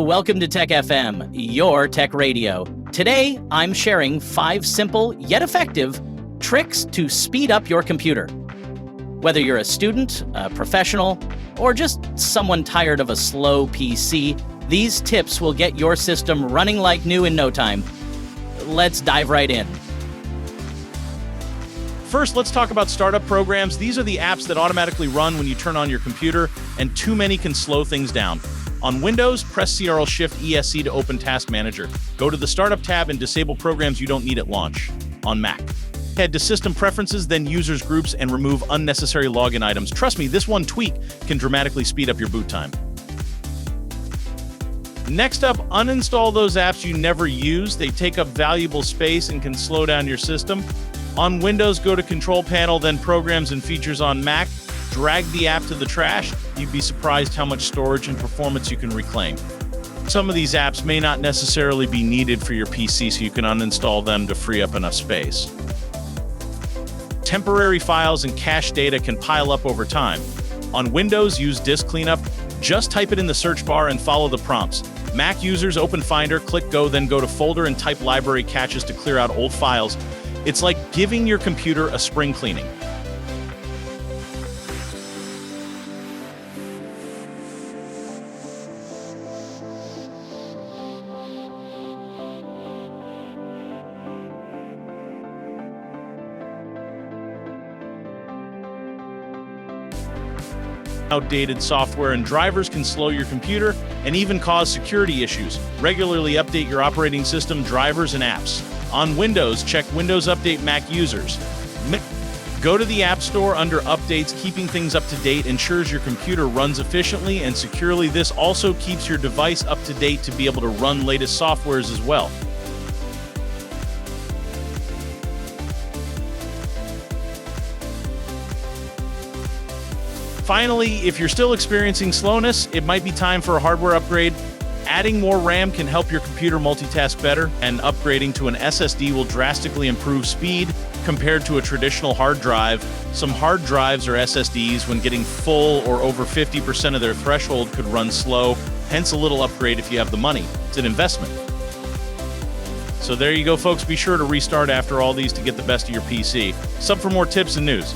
Welcome to Tech FM, your tech radio. Today, I'm sharing 5 simple yet effective tricks to speed up your computer. Whether you're a student, a professional, or just someone tired of a slow PC, these tips will get your system running like new in no time. Let's dive right in. First, let's talk about startup programs. These are the apps that automatically run when you turn on your computer, and too many can slow things down. On Windows, press Ctrl-Shift-ESC to open Task Manager. Go to the Startup tab and disable programs you don't need at launch. On Mac, head to System Preferences, then Users Groups, and remove unnecessary login items. Trust me, this one tweak can dramatically speed up your boot time. Next up, uninstall those apps you never use. They take up valuable space and can slow down your system. On Windows, go to Control Panel, then Programs and Features on Mac. Drag the app to the trash. You'd be surprised how much storage and performance you can reclaim. Some of these apps may not necessarily be needed for your PC, so you can uninstall them to free up enough space. Temporary files and cache data can pile up over time. On Windows, use Disk Cleanup. Just type it in the search bar and follow the prompts. Mac users, open Finder, click Go, then go to Folder and type Library Caches to clear out old files. It's like giving your computer a spring cleaning. Outdated software and drivers can slow your computer and even cause security issues. Regularly update your operating system, drivers, and apps. On Windows, check Windows Update Mac users. Go to the App Store under Updates. Keeping things up to date ensures your computer runs efficiently and securely. This also keeps your device up to date to be able to run latest softwares as well. Finally, if you're still experiencing slowness, it might be time for a hardware upgrade. Adding more RAM can help your computer multitask better, and upgrading to an SSD will drastically improve speed compared to a traditional hard drive. Some hard drives or SSDs, when getting full or over 50% of their threshold, could run slow, hence a little upgrade if you have the money. It's an investment. So there you go, folks. Be sure to restart after all these to get the best of your PC. Sub for more tips and news.